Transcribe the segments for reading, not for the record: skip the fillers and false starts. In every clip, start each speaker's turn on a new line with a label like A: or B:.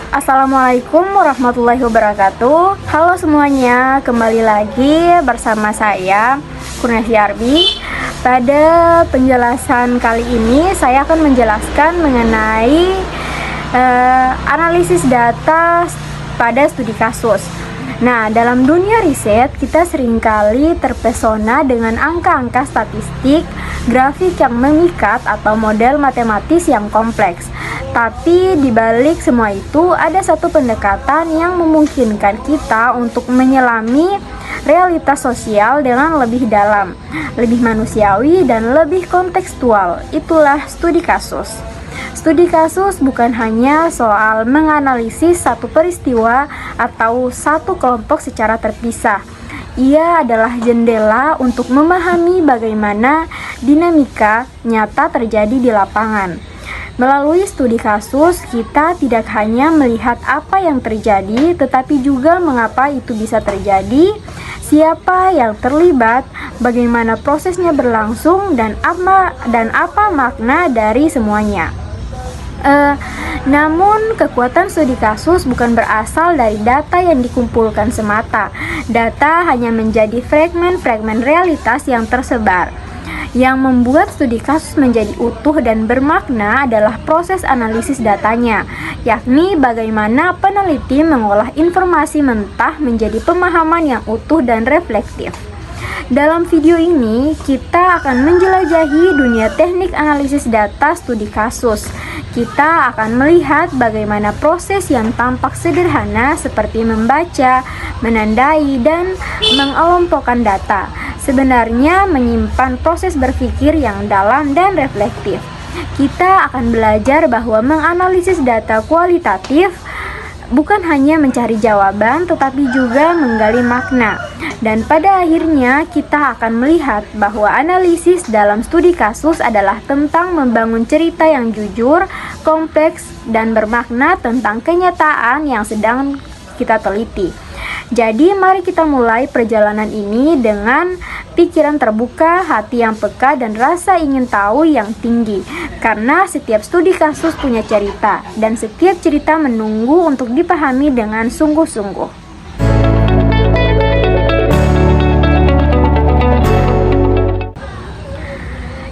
A: Assalamualaikum warahmatullahi wabarakatuh. Halo semuanya, kembali lagi bersama saya Kurniasi Arbi. Pada penjelasan kali ini saya akan menjelaskan mengenai analisis data pada studi kasus. Nah, dalam dunia riset, kita seringkali terpesona dengan angka-angka statistik, grafik yang memikat, atau model matematis yang kompleks. Tapi di balik semua itu, ada satu pendekatan yang memungkinkan kita untuk menyelami realitas sosial dengan lebih dalam, lebih manusiawi, dan lebih kontekstual. Itulah studi kasus. Studi kasus bukan hanya soal menganalisis satu peristiwa atau satu kelompok secara terpisah. Ia adalah jendela untuk memahami bagaimana dinamika nyata terjadi di lapangan. Melalui studi kasus, kita tidak hanya melihat apa yang terjadi, tetapi juga mengapa itu bisa terjadi, siapa yang terlibat, bagaimana prosesnya berlangsung, dan apa makna dari semuanya. Namun kekuatan studi kasus bukan berasal dari data yang dikumpulkan semata. Data hanya menjadi fragmen-fragmen realitas yang tersebar. Yang membuat studi kasus menjadi utuh dan bermakna adalah proses analisis datanya, yakni bagaimana peneliti mengolah informasi mentah menjadi pemahaman yang utuh dan reflektif. Dalam video ini, kita akan menjelajahi dunia teknik analisis data studi kasus. Kita akan melihat bagaimana proses yang tampak sederhana seperti membaca, menandai, dan mengelompokkan data sebenarnya menyimpan proses berpikir yang dalam dan reflektif. Kita akan belajar bahwa menganalisis data kualitatif bukan hanya mencari jawaban, tetapi juga menggali makna. Dan pada akhirnya kita akan melihat bahwa analisis dalam studi kasus adalah tentang membangun cerita yang jujur, kompleks, dan bermakna tentang kenyataan yang sedang kita teliti. Jadi mari kita mulai perjalanan ini dengan pikiran terbuka, hati yang peka, dan rasa ingin tahu yang tinggi. Karena setiap studi kasus punya cerita, dan setiap cerita menunggu untuk dipahami dengan sungguh-sungguh.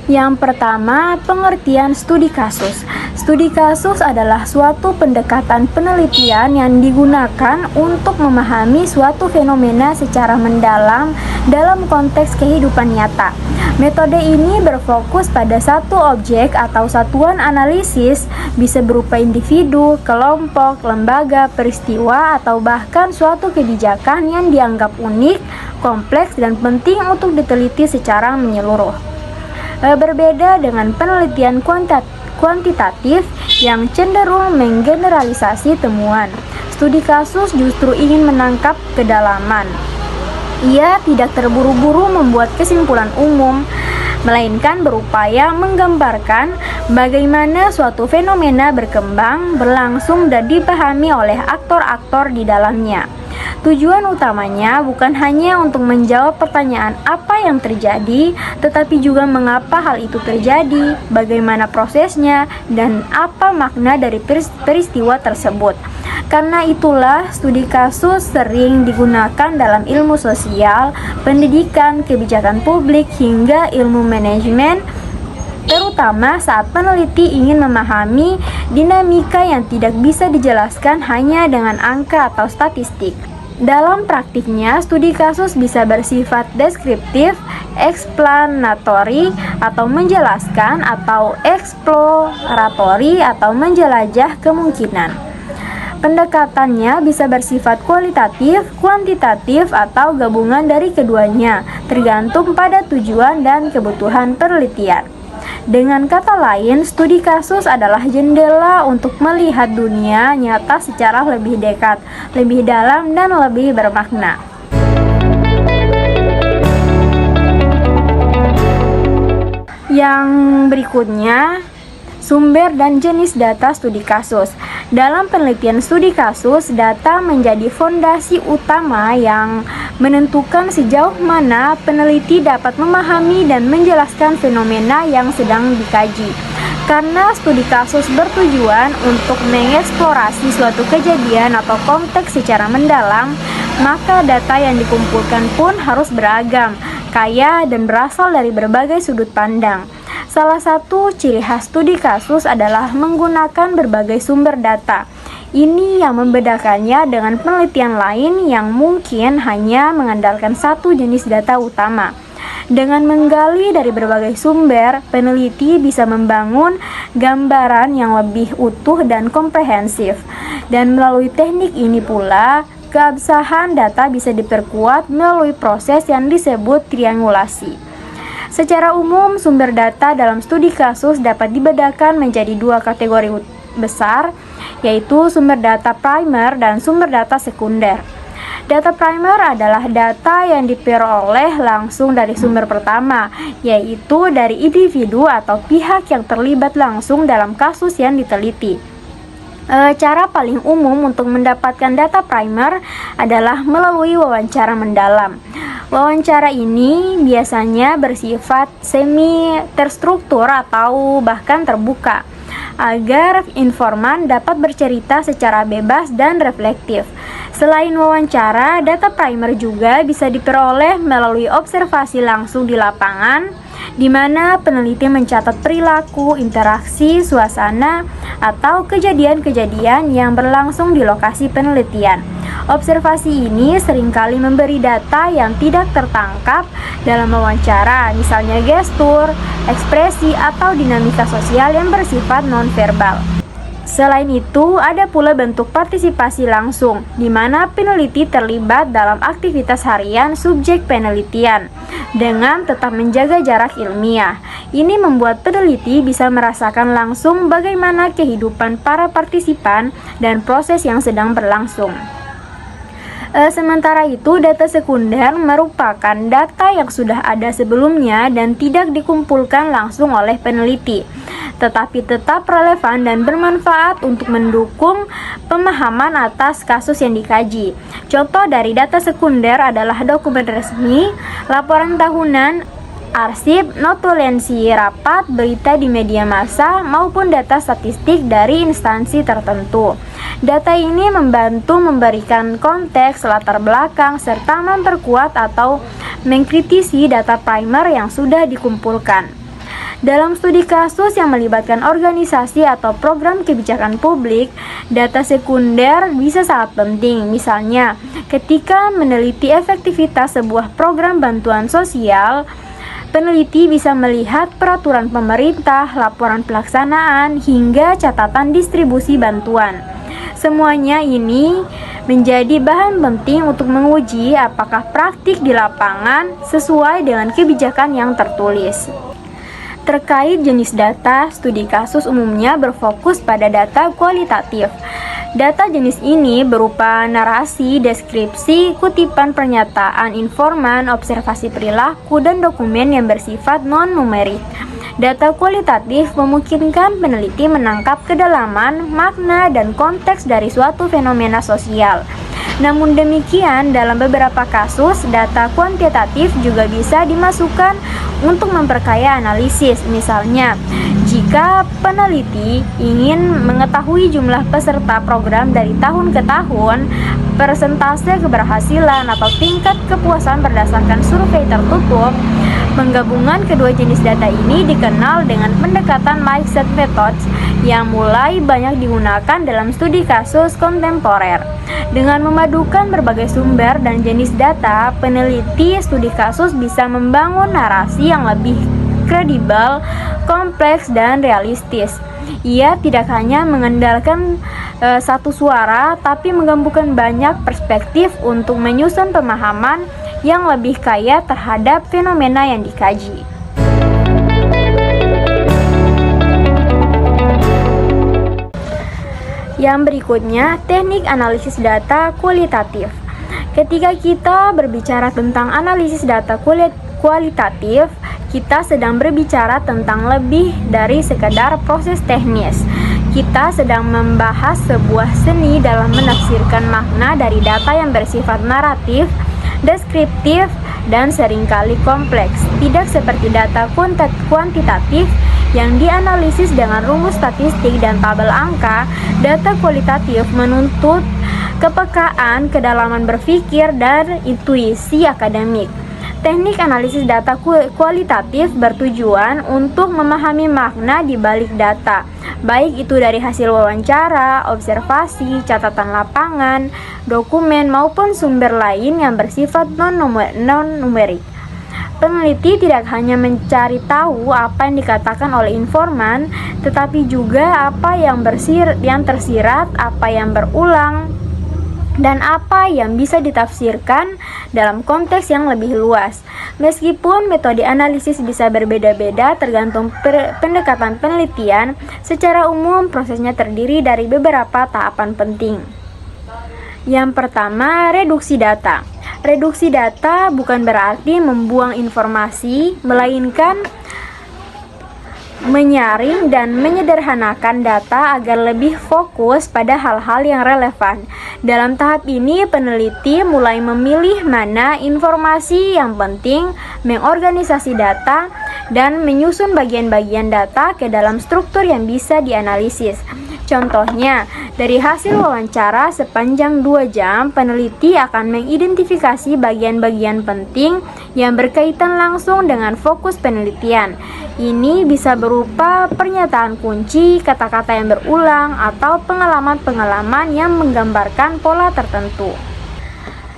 A: Yang pertama, pengertian studi kasus. Studi kasus adalah suatu pendekatan penelitian yang digunakan untuk memahami suatu fenomena secara mendalam dalam konteks kehidupan nyata. Metode ini berfokus pada satu objek atau satuan analisis, bisa berupa individu, kelompok, lembaga, peristiwa, atau bahkan suatu kebijakan yang dianggap unik, kompleks, dan penting untuk diteliti secara menyeluruh. Berbeda dengan penelitian kuantitatif yang cenderung menggeneralisasi temuan, studi kasus justru ingin menangkap kedalaman. Ia tidak terburu-buru membuat kesimpulan umum, melainkan berupaya menggambarkan bagaimana suatu fenomena berkembang, berlangsung, dan dipahami oleh aktor-aktor di dalamnya. Tujuan utamanya bukan hanya untuk menjawab pertanyaan apa yang terjadi, tetapi juga mengapa hal itu terjadi, bagaimana prosesnya, dan apa makna dari peristiwa tersebut. Karena itulah studi kasus sering digunakan dalam ilmu sosial, pendidikan, kebijakan publik, hingga ilmu manajemen, terutama saat peneliti ingin memahami dinamika yang tidak bisa dijelaskan hanya dengan angka atau statistik. Dalam praktiknya, studi kasus bisa bersifat deskriptif, eksplanatori, atau menjelaskan, atau eksploratori, atau menjelajah kemungkinan. Pendekatannya bisa bersifat kualitatif, kuantitatif, atau gabungan dari keduanya, tergantung pada tujuan dan kebutuhan penelitian. Dengan kata lain, studi kasus adalah jendela untuk melihat dunia nyata secara lebih dekat, lebih dalam, dan lebih bermakna. Yang berikutnya, sumber dan jenis data studi kasus. Dalam penelitian studi kasus, data menjadi fondasi utama yang menentukan sejauh mana peneliti dapat memahami dan menjelaskan fenomena yang sedang dikaji. Karena studi kasus bertujuan untuk mengeksplorasi suatu kejadian atau konteks secara mendalam, maka data yang dikumpulkan pun harus beragam, kaya, dan berasal dari berbagai sudut pandang. Salah satu ciri khas studi kasus adalah menggunakan berbagai sumber data. Ini yang membedakannya dengan penelitian lain yang mungkin hanya mengandalkan satu jenis data utama. Dengan menggali dari berbagai sumber, peneliti bisa membangun gambaran yang lebih utuh dan komprehensif. Dan melalui teknik ini pula, keabsahan data bisa diperkuat melalui proses yang disebut triangulasi. Secara umum, sumber data dalam studi kasus dapat dibedakan menjadi dua kategori besar, yaitu sumber data primer dan sumber data sekunder. Data primer adalah data yang diperoleh langsung dari sumber pertama, yaitu dari individu atau pihak yang terlibat langsung dalam kasus yang diteliti. Cara paling umum untuk mendapatkan data primer adalah melalui wawancara mendalam. Wawancara ini biasanya bersifat semi terstruktur atau bahkan terbuka, agar informan dapat bercerita secara bebas dan reflektif. Selain wawancara, data primer juga bisa diperoleh melalui observasi langsung di lapangan, di mana peneliti mencatat perilaku, interaksi, suasana, atau kejadian-kejadian yang berlangsung di lokasi penelitian. Observasi ini seringkali memberi data yang tidak tertangkap dalam wawancara, misalnya gestur, ekspresi, atau dinamika sosial yang bersifat nonverbal. Selain itu, ada pula bentuk partisipasi langsung, di mana peneliti terlibat dalam aktivitas harian subjek penelitian, dengan tetap menjaga jarak ilmiah. Ini membuat peneliti bisa merasakan langsung bagaimana kehidupan para partisipan dan proses yang sedang berlangsung. Sementara itu, data sekunder merupakan data yang sudah ada sebelumnya dan tidak dikumpulkan langsung oleh peneliti, tetapi tetap relevan dan bermanfaat untuk mendukung pemahaman atas kasus yang dikaji. Contoh dari data sekunder adalah dokumen resmi, laporan tahunan, arsip, notulensi rapat, berita di media massa, maupun data statistik dari instansi tertentu. Data ini membantu memberikan konteks, latar belakang, serta memperkuat atau mengkritisi data primer yang sudah dikumpulkan. Dalam studi kasus yang melibatkan organisasi atau program kebijakan publik, data sekunder bisa sangat penting. Misalnya, ketika meneliti efektivitas sebuah program bantuan sosial, peneliti bisa melihat peraturan pemerintah, laporan pelaksanaan, hingga catatan distribusi bantuan. Semuanya ini menjadi bahan penting untuk menguji apakah praktik di lapangan sesuai dengan kebijakan yang tertulis. Terkait jenis data, studi kasus umumnya berfokus pada data kualitatif. Data jenis ini berupa narasi, deskripsi, kutipan pernyataan informan, observasi perilaku, dan dokumen yang bersifat non-numerik. Data kualitatif memungkinkan peneliti menangkap kedalaman, makna, dan konteks dari suatu fenomena sosial. Namun demikian, dalam beberapa kasus, data kuantitatif juga bisa dimasukkan untuk memperkaya analisis. Misalnya, jika peneliti ingin mengetahui jumlah peserta program dari tahun ke tahun, persentase keberhasilan atau tingkat kepuasan berdasarkan survei tertutup, penggabungan kedua jenis data ini dikenal dengan pendekatan Likert Methods yang mulai banyak digunakan dalam studi kasus kontemporer. Dengan memadukan berbagai sumber dan jenis data, peneliti studi kasus bisa membangun narasi yang lebih kredibel, kompleks, dan realistis. Ia tidak hanya mengandalkan satu suara, tapi menggabungkan banyak perspektif untuk menyusun pemahaman yang lebih kaya terhadap fenomena yang dikaji. Yang berikutnya, teknik analisis data kualitatif. Ketika kita berbicara tentang analisis data kualitatif, kita sedang berbicara tentang lebih dari sekedar proses teknis. Kita sedang membahas sebuah seni dalam menafsirkan makna dari data yang bersifat naratif, deskriptif, dan seringkali kompleks. Tidak seperti data kuantitatif yang dianalisis dengan rumus statistik dan tabel angka. Data kualitatif menuntut kepekaan, kedalaman berpikir, dan intuisi akademik. Teknik analisis data kualitatif bertujuan untuk memahami makna di balik data, baik itu dari hasil wawancara, observasi, catatan lapangan, dokumen, maupun sumber lain yang bersifat non-numerik. Peneliti tidak hanya mencari tahu apa yang dikatakan oleh informan, tetapi juga apa yang tersirat, apa yang berulang, dan apa yang bisa ditafsirkan dalam konteks yang lebih luas. Meskipun metode analisis bisa berbeda-beda tergantung pendekatan penelitian, secara umum prosesnya terdiri dari beberapa tahapan penting. Yang pertama, reduksi data. Reduksi data bukan berarti membuang informasi, melainkan menyaring dan menyederhanakan data agar lebih fokus pada hal-hal yang relevan. Dalam tahap ini, peneliti mulai memilih mana informasi yang penting, mengorganisasi data, dan menyusun bagian-bagian data ke dalam struktur yang bisa dianalisis. Contohnya, dari hasil wawancara sepanjang 2 jam, peneliti akan mengidentifikasi bagian-bagian penting yang berkaitan langsung dengan fokus penelitian. Ini bisa berupa pernyataan kunci, kata-kata yang berulang, atau pengalaman-pengalaman yang menggambarkan pola tertentu.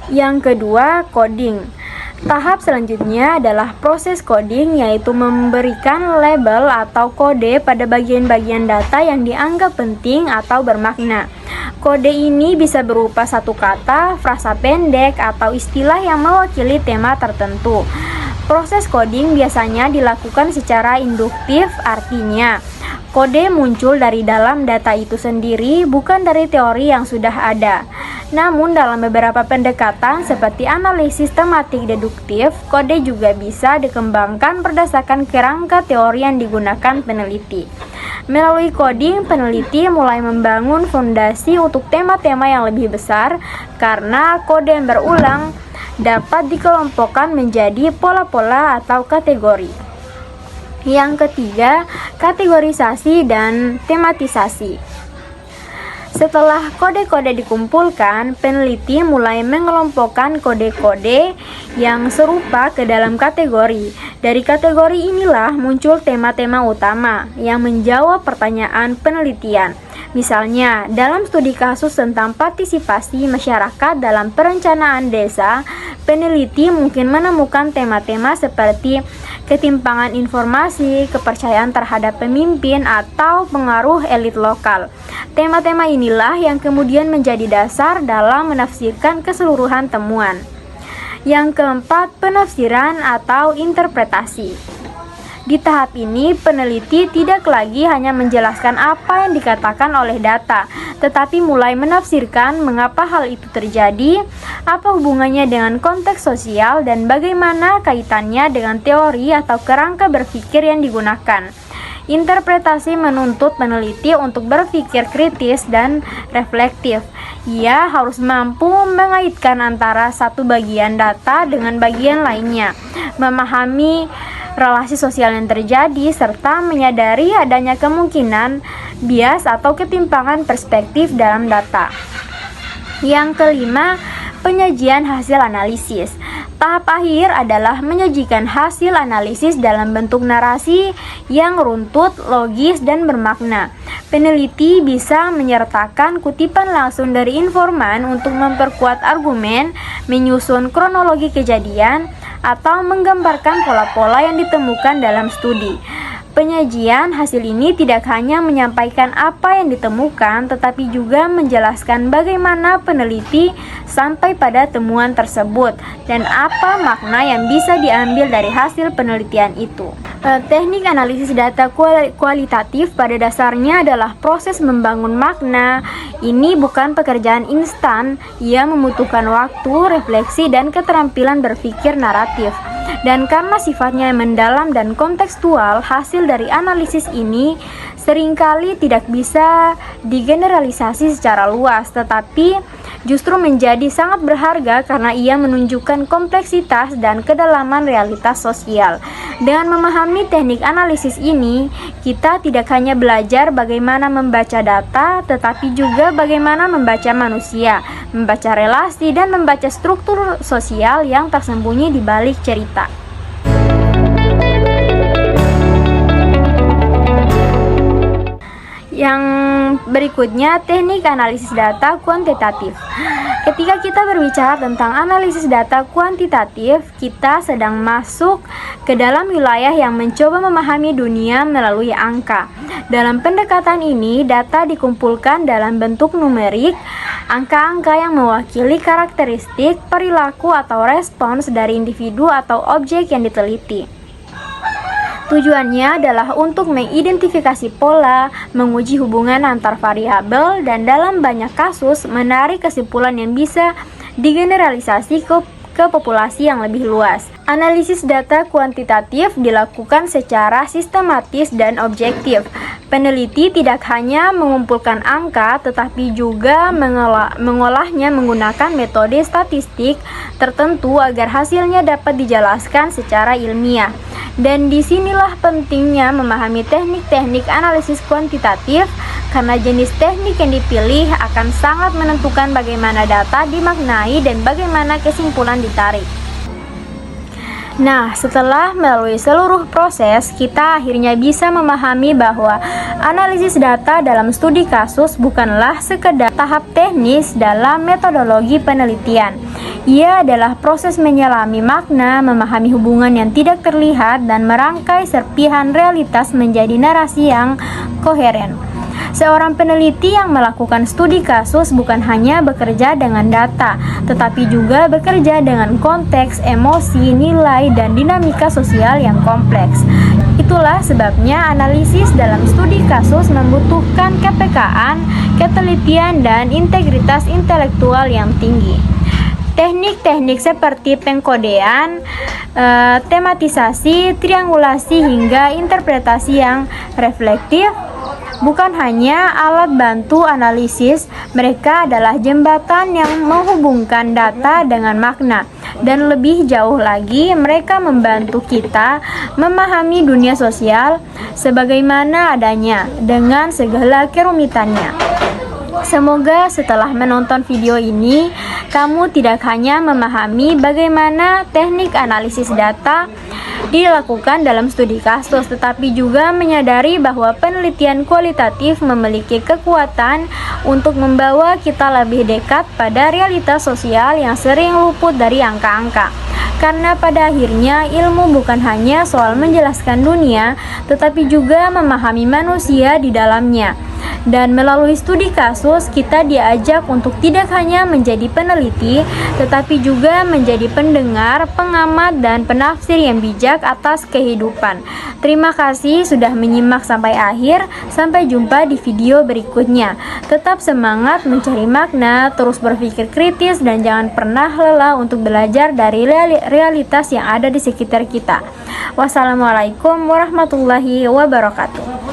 A: Yang kedua, coding. Tahap selanjutnya adalah proses coding, yaitu memberikan label atau kode pada bagian-bagian data yang dianggap penting atau bermakna. Kode ini bisa berupa satu kata, frasa pendek, atau istilah yang mewakili tema tertentu. Proses coding biasanya dilakukan secara induktif, artinya kode muncul dari dalam data itu sendiri, bukan dari teori yang sudah ada. Namun dalam beberapa pendekatan seperti analisis tematik deduktif, kode juga bisa dikembangkan berdasarkan kerangka teori yang digunakan peneliti. Melalui coding, peneliti mulai membangun fondasi untuk tema-tema yang lebih besar, karena kode yang berulang dapat dikelompokkan menjadi pola-pola atau kategori. Yang ketiga, kategorisasi dan tematisasi. Setelah kode-kode dikumpulkan, peneliti mulai mengelompokkan kode-kode yang serupa ke dalam kategori. Dari kategori inilah muncul tema-tema utama yang menjawab pertanyaan penelitian. Misalnya, dalam studi kasus tentang partisipasi masyarakat dalam perencanaan desa, peneliti mungkin menemukan tema-tema seperti ketimpangan informasi, kepercayaan terhadap pemimpin, atau pengaruh elit lokal. Tema-tema inilah yang kemudian menjadi dasar dalam menafsirkan keseluruhan temuan. Yang keempat, penafsiran atau interpretasi. Di tahap ini, peneliti tidak lagi hanya menjelaskan apa yang dikatakan oleh data, tetapi mulai menafsirkan mengapa hal itu terjadi, apa hubungannya dengan konteks sosial, dan bagaimana kaitannya dengan teori atau kerangka berpikir yang digunakan. Interpretasi menuntut peneliti untuk berpikir kritis dan reflektif. Ia harus mampu mengaitkan antara satu bagian data dengan bagian lainnya, memahami relasi sosial yang terjadi, serta menyadari adanya kemungkinan bias atau ketimpangan perspektif dalam data. Yang kelima, penyajian hasil analisis. Tahap akhir adalah menyajikan hasil analisis dalam bentuk narasi yang runtut, logis, dan bermakna. Peneliti bisa menyertakan kutipan langsung dari informan untuk memperkuat argumen, menyusun kronologi kejadian, atau menggambarkan pola-pola yang ditemukan dalam studi. Penyajian hasil ini tidak hanya menyampaikan apa yang ditemukan, tetapi juga menjelaskan bagaimana peneliti sampai pada temuan tersebut dan apa makna yang bisa diambil dari hasil penelitian itu. Teknik analisis data kualitatif pada dasarnya adalah proses membangun makna. Ini bukan pekerjaan instan, ia membutuhkan waktu, refleksi, dan keterampilan berpikir naratif. Dan karena sifatnya mendalam dan kontekstual, hasil dari analisis ini seringkali tidak bisa digeneralisasi secara luas, tetapi justru menjadi sangat berharga karena ia menunjukkan kompleksitas dan kedalaman realitas sosial. Dengan memahami teknik analisis ini, kita tidak hanya belajar bagaimana membaca data, tetapi juga bagaimana membaca manusia, membaca relasi, dan membaca struktur sosial yang tersembunyi di balik cerita. Yang berikutnya, teknik analisis data kuantitatif. Ketika kita berbicara tentang analisis data kuantitatif, kita sedang masuk ke dalam wilayah yang mencoba memahami dunia melalui angka. Dalam pendekatan ini, data dikumpulkan dalam bentuk numerik, angka-angka yang mewakili karakteristik, perilaku atau respons dari individu atau objek yang diteliti. Tujuannya adalah untuk mengidentifikasi pola, menguji hubungan antar variabel, dan dalam banyak kasus menarik kesimpulan yang bisa digeneralisasi ke populasi yang lebih luas. Analisis data kuantitatif dilakukan secara sistematis dan objektif. Peneliti tidak hanya mengumpulkan angka, tetapi juga mengolahnya menggunakan metode statistik tertentu agar hasilnya dapat dijelaskan secara ilmiah. Dan disinilah pentingnya memahami teknik-teknik analisis kuantitatif, karena jenis teknik yang dipilih akan sangat menentukan bagaimana data dimaknai dan bagaimana kesimpulan ditarik. Nah, setelah melalui seluruh proses, kita akhirnya bisa memahami bahwa analisis data dalam studi kasus bukanlah sekedar tahap teknis dalam metodologi penelitian. Ia adalah proses menyelami makna, memahami hubungan yang tidak terlihat, dan merangkai serpihan realitas menjadi narasi yang koheren. Seorang peneliti yang melakukan studi kasus bukan hanya bekerja dengan data, tetapi juga bekerja dengan konteks, emosi, nilai, dan dinamika sosial yang kompleks. Itulah sebabnya analisis dalam studi kasus membutuhkan kepekaan, ketelitian, dan integritas intelektual yang tinggi. Teknik-teknik seperti pengkodean, tematisasi, triangulasi, hingga interpretasi yang reflektif bukan hanya alat bantu analisis, mereka adalah jembatan yang menghubungkan data dengan makna. Dan lebih jauh lagi, mereka membantu kita memahami dunia sosial sebagaimana adanya dengan segala kerumitannya. Semoga setelah menonton video ini, kamu tidak hanya memahami bagaimana teknik analisis data dilakukan dalam studi kasus, tetapi juga menyadari bahwa penelitian kualitatif memiliki kekuatan untuk membawa kita lebih dekat pada realitas sosial yang sering luput dari angka-angka. Karena pada akhirnya ilmu bukan hanya soal menjelaskan dunia, tetapi juga memahami manusia di dalamnya. Dan melalui studi kasus, kita diajak untuk tidak hanya menjadi peneliti, tetapi juga menjadi pendengar, pengamat, dan penafsir yang bijak atas kehidupan. Terima kasih sudah menyimak sampai akhir. Sampai jumpa di video berikutnya. Tetap semangat mencari makna, terus berpikir kritis, dan jangan pernah lelah untuk belajar dari realitas yang ada di sekitar kita. Wassalamualaikum warahmatullahi wabarakatuh.